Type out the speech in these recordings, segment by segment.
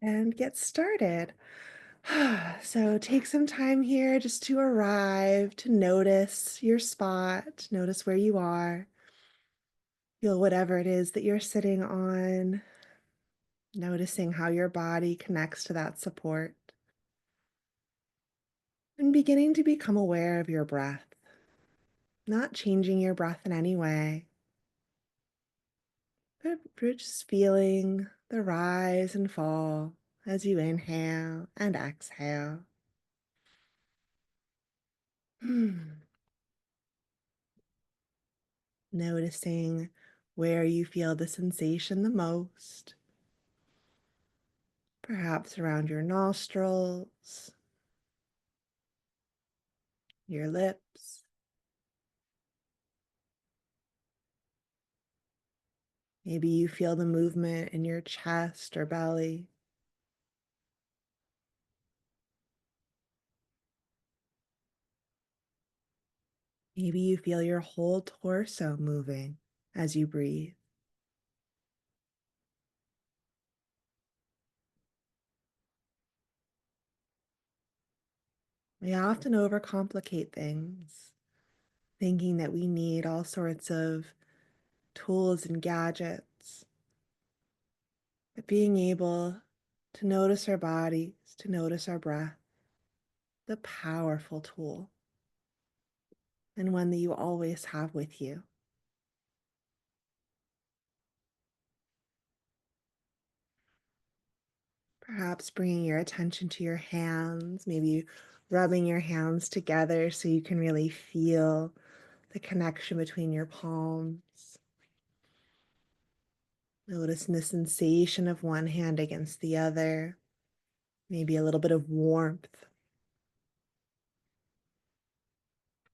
and get started. So take some time here just to arrive, to notice your spot, notice where you are, feel whatever it is that you're sitting on, noticing how your body connects to that support, and beginning to become aware of your breath, not changing your breath in any way, but just feeling the rise and fall as you inhale and exhale. Noticing where you feel the sensation the most, perhaps around your nostrils, your lips. Maybe you feel the movement in your chest or belly. Maybe you feel your whole torso moving as you breathe. We often overcomplicate things, thinking that we need all sorts of tools and gadgets. But being able to notice our bodies, to notice our breath, the powerful tool, and one that you always have with you. Perhaps bringing your attention to your hands, maybe rubbing your hands together so you can really feel the connection between your palms. Noticing the sensation of one hand against the other, maybe a little bit of warmth,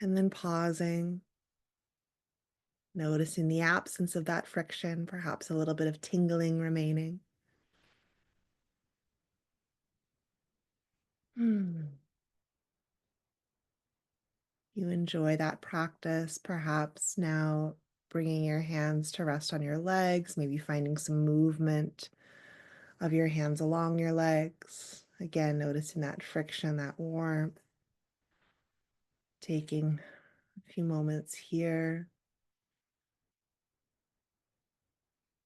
and then pausing, noticing the absence of that friction, perhaps a little bit of tingling remaining. Hmm. You enjoy that practice, perhaps now bringing your hands to rest on your legs, maybe finding some movement of your hands along your legs. Again, noticing that friction, that warmth, taking a few moments here,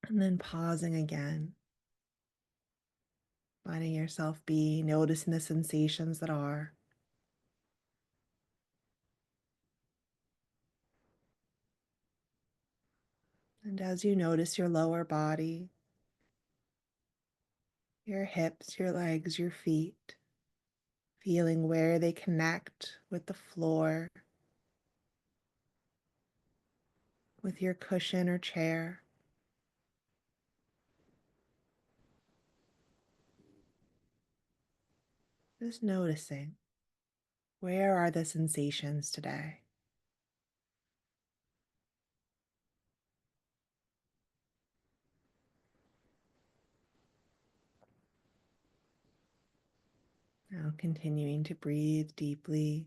and then pausing again, letting yourself be, noticing the sensations that are. And as you notice your lower body, your hips, your legs, your feet, feeling where they connect with the floor, with your cushion or chair. Just noticing, where are the sensations today? Now continuing to breathe deeply.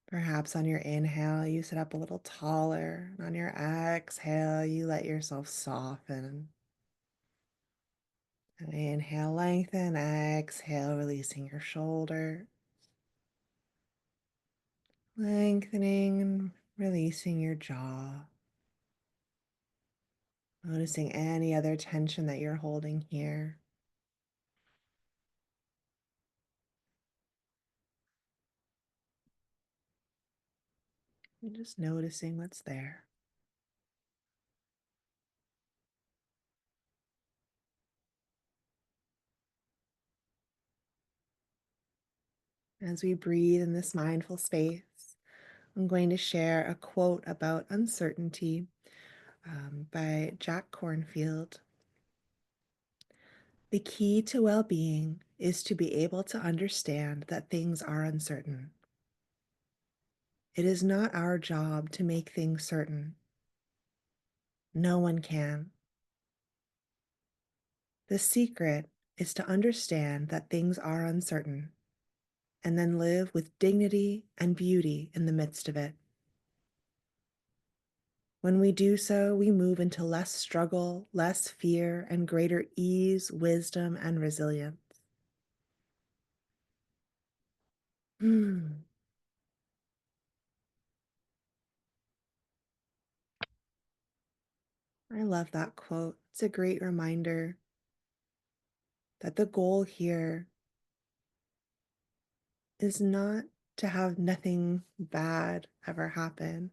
Perhaps on your inhale, you sit up a little taller. And on your exhale, you let yourself soften. And inhale, lengthen. Exhale, releasing your shoulder. Lengthening and releasing your jaw. Noticing any other tension that you're holding here. And just noticing what's there. As we breathe in this mindful space, I'm going to share a quote about uncertainty by Jack Cornfield. The key to well being is to be able to understand that things are uncertain. It is not our job to make things certain. No one can. The secret is to understand that things are uncertain and then live with dignity and beauty in the midst of it. When we do so, we move into less struggle, less fear, and greater ease, wisdom, and resilience. Hmm. I love that quote. It's a great reminder that the goal here is not to have nothing bad ever happen,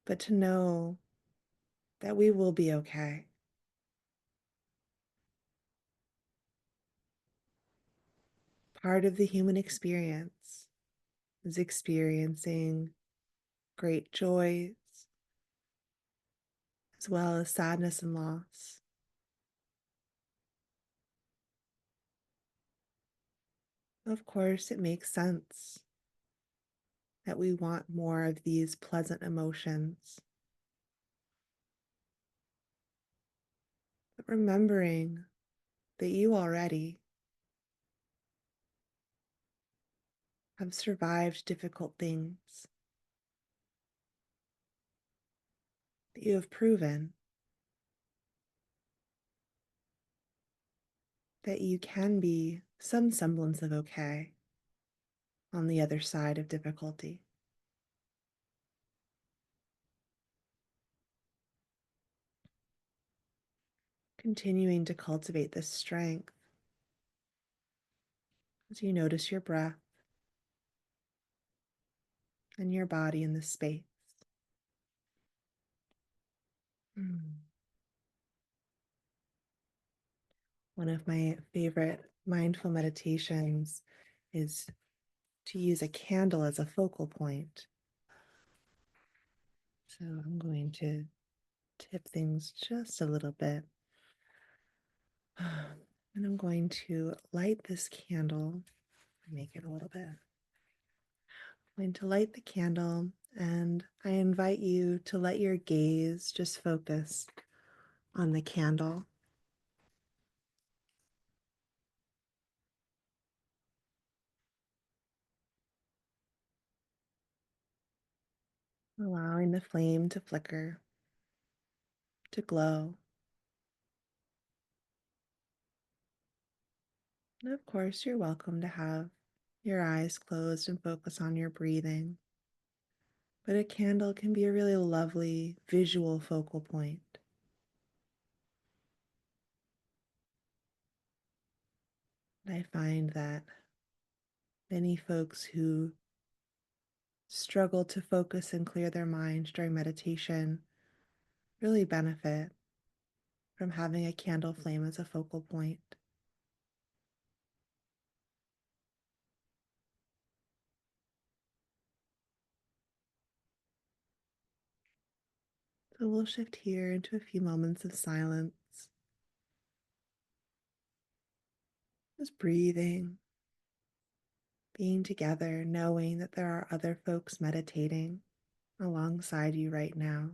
but to know that we will be okay. Part of the human experience is experiencing great joys as well as sadness and loss. Of course, it makes sense that we want more of these pleasant emotions, but remembering that you already have survived difficult things, that you have proven that you can be some semblance of okay on the other side of difficulty. Continuing to cultivate this strength as you notice your breath and your body in this space. Mm. One of my favorite mindful meditations is to use a candle as a focal point. So I'm going to tip things just a little bit. And I'm going to light this candle, make it a little bit. I'm going to light the candle, and I invite you to let your gaze just focus on the candle. Allowing the flame to flicker, to glow. And of course, you're welcome to have your eyes closed and focus on your breathing. But a candle can be a really lovely visual focal point. And I find that many folks who struggle to focus and clear their mind during meditation really benefit from having a candle flame as a focal point. So we'll shift here into a few moments of silence, just breathing, being together, knowing that there are other folks meditating alongside you right now.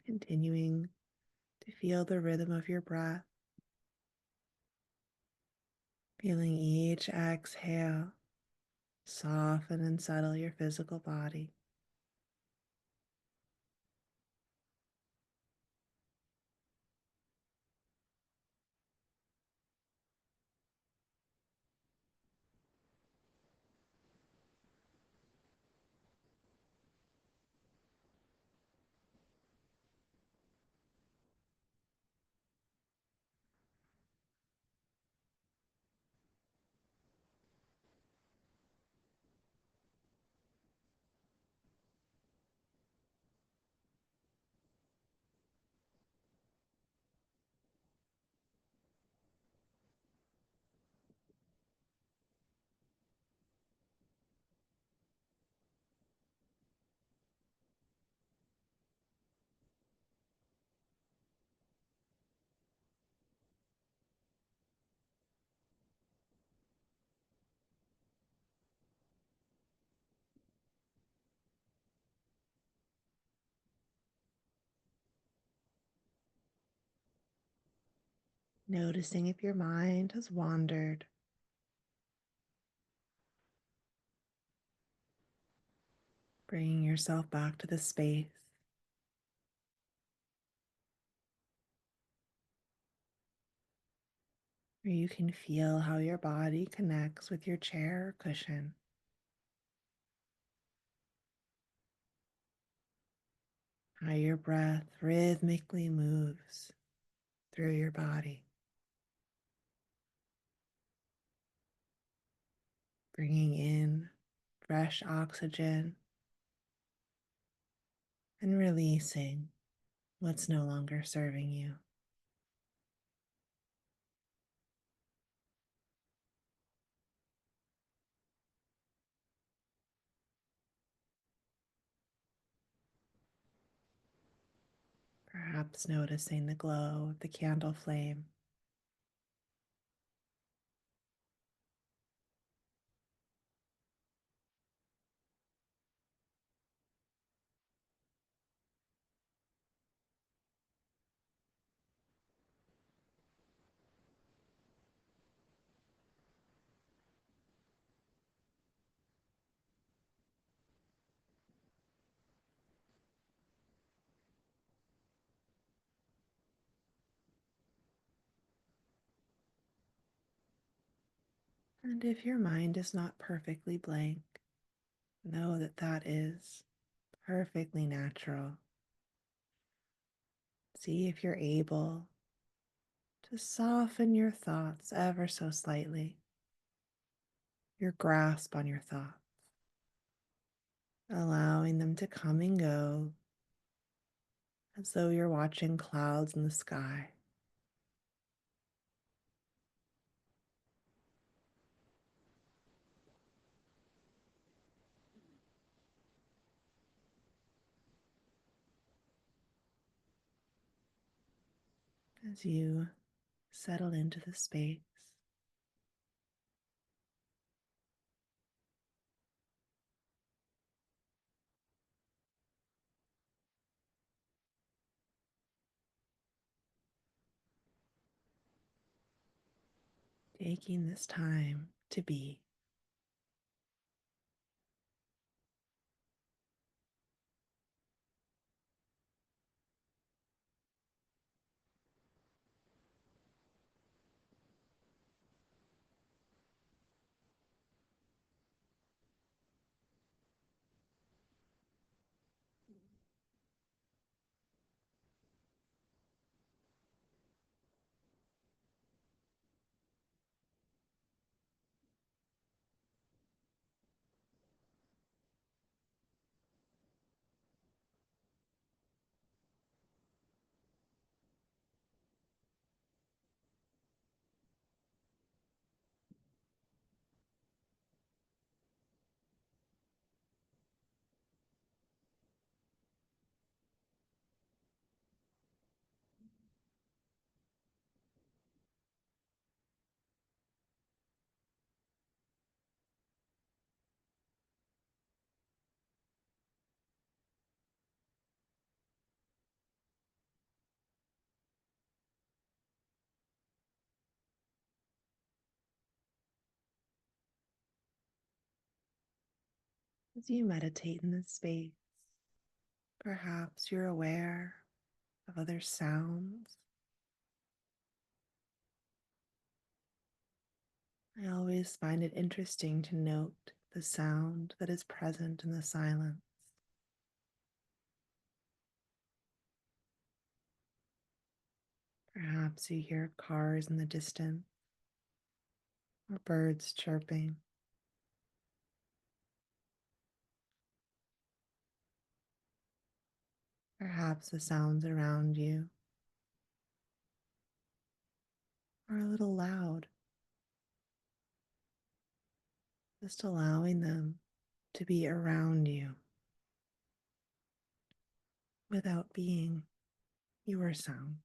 Continuing to feel the rhythm of your breath, feeling each exhale soften and settle your physical body. Noticing if your mind has wandered, bringing yourself back to the space where you can feel how your body connects with your chair or cushion, how your breath rhythmically moves through your body, bringing in fresh oxygen and releasing what's no longer serving you. Perhaps noticing the glow of the candle flame, and if your mind is not perfectly blank, know that that is perfectly natural. See if you're able to soften your thoughts ever so slightly, your grasp on your thoughts, allowing them to come and go as though you're watching clouds in the sky. As you settle into the space, taking this time to be. As you meditate in this space, perhaps you're aware of other sounds. I always find it interesting to note the sound that is present in the silence. Perhaps you hear cars in the distance or birds chirping. Perhaps the sounds around you are a little loud, just allowing them to be around you without being your sounds.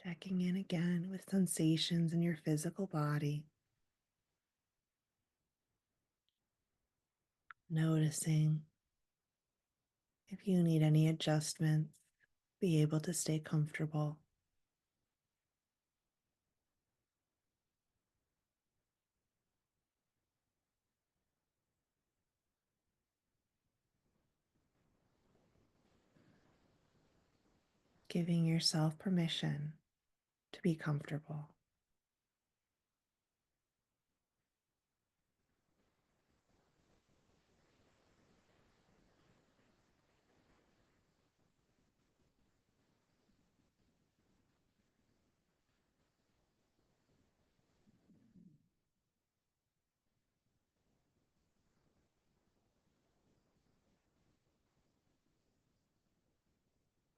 Checking in again with sensations in your physical body, noticing if you need any adjustments, be able to stay comfortable. Giving yourself permission to be comfortable,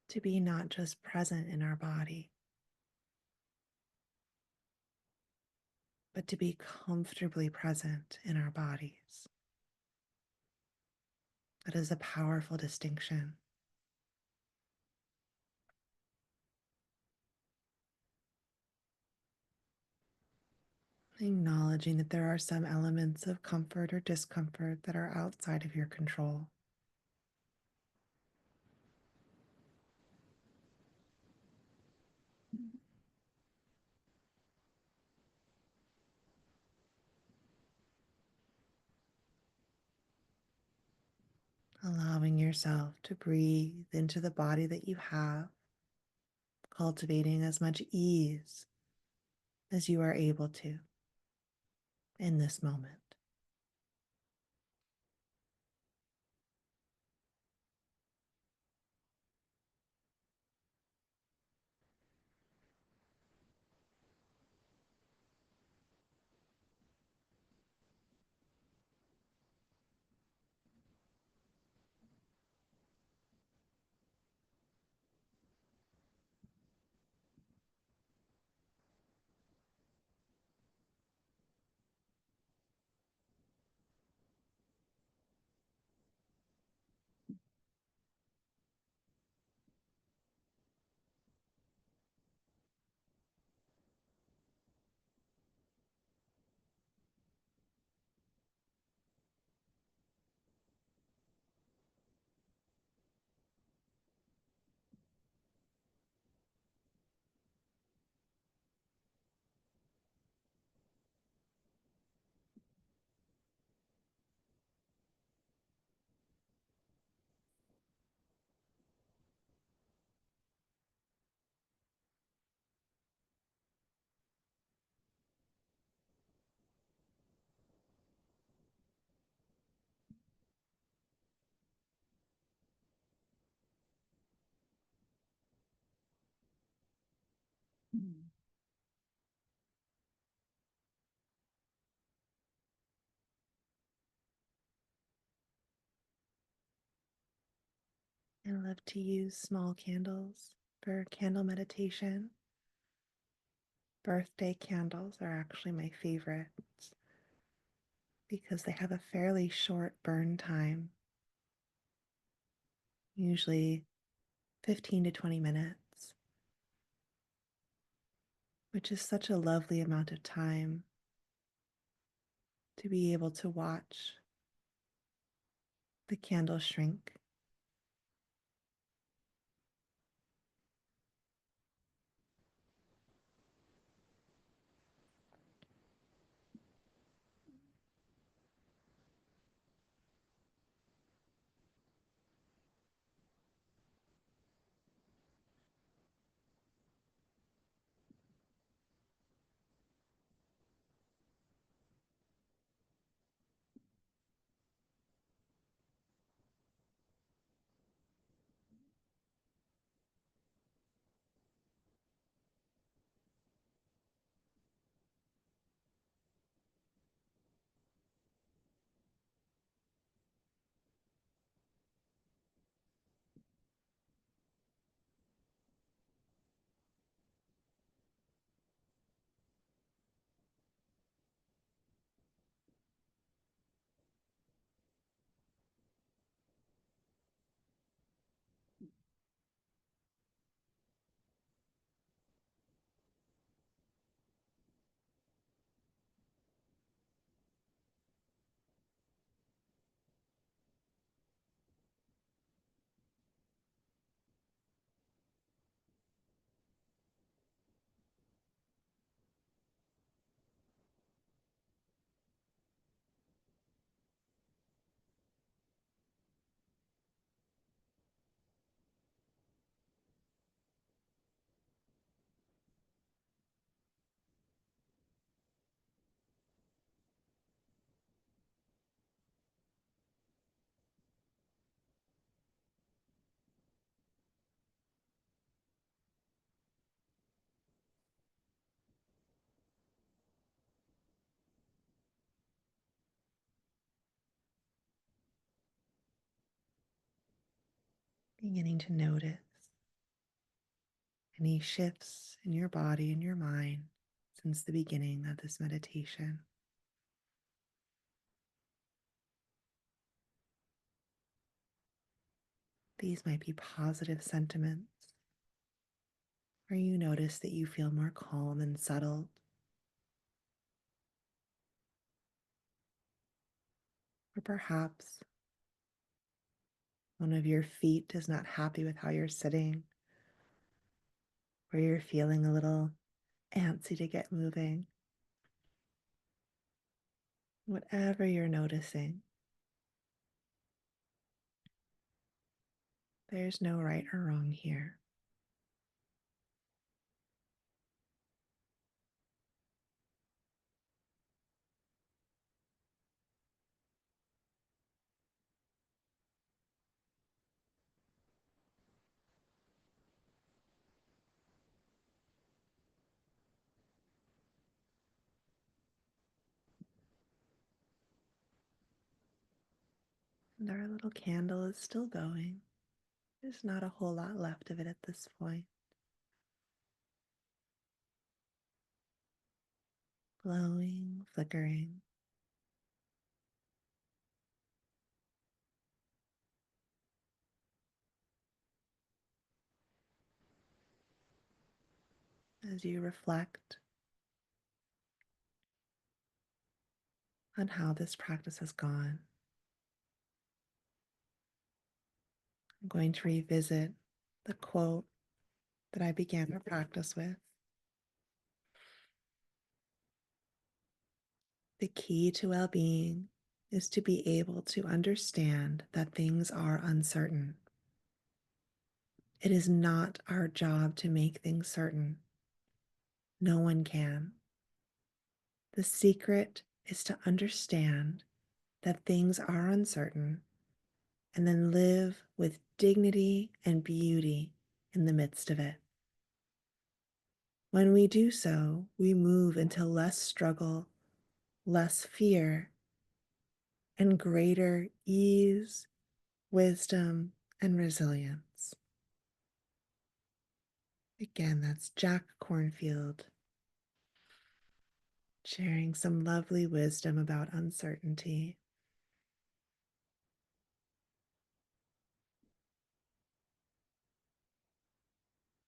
to be not just present in our body, but to be comfortably present in our bodies. That is a powerful distinction. Acknowledging that there are some elements of comfort or discomfort that are outside of your control. Allowing yourself to breathe into the body that you have, cultivating as much ease as you are able to in this moment. I love to use small candles for candle meditation. Birthday candles are actually my favorites because they have a fairly short burn time, usually 15 to 20 minutes, which is such a lovely amount of time to be able to watch the candle shrink. beginning to notice any shifts in your body and your mind since the beginning of this meditation. These might be positive sentiments, or you notice that you feel more calm and settled, or perhaps one of your feet is not happy with how you're sitting, or you're feeling a little antsy to get moving. Whatever you're noticing, there's no right or wrong here. And our little candle is still going. There's not a whole lot left of it at this point. Glowing, flickering, as you reflect on how this practice has gone. I'm going to revisit the quote that I began our practice with. The key to well being is to be able to understand that things are uncertain. It is not our job to make things certain. No one can. The secret is to understand that things are uncertain and then live with dignity and beauty in the midst of it. When we do so, we move into less struggle, less fear, and greater ease, wisdom, and resilience. Again, that's Jack Cornfield sharing some lovely wisdom about uncertainty.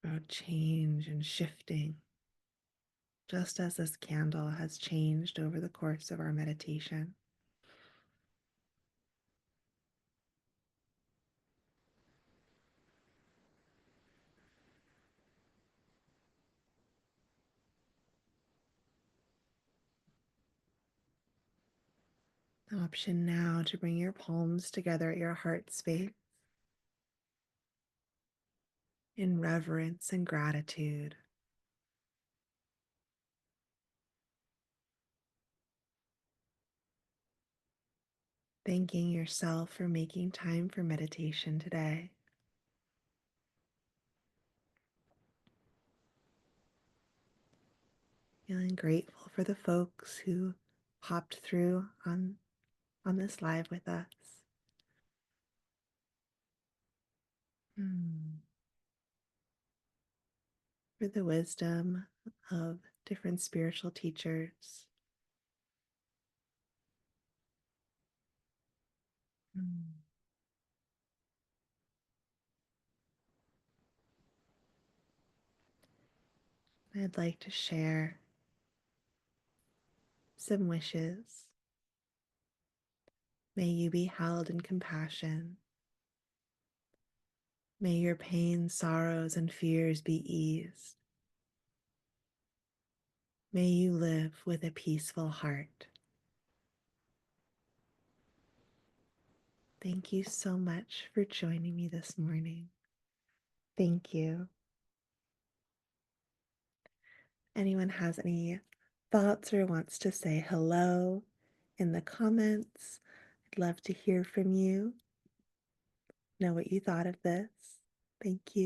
About change and shifting, just as this candle has changed over the course of our meditation. Option now to bring your palms together at your heart space in reverence and gratitude. Thanking yourself for making time for meditation today. Feeling grateful for the folks who popped through on this live with us. For the wisdom of different spiritual teachers. I'd like to share some wishes. May you be held in compassion. May your pain, sorrows, and fears be eased. May you live with a peaceful heart. Thank you so much for joining me this morning. Thank you. Anyone has any thoughts or wants to say hello in the comments, I'd love to hear from you. Know what you thought of this. Thank you.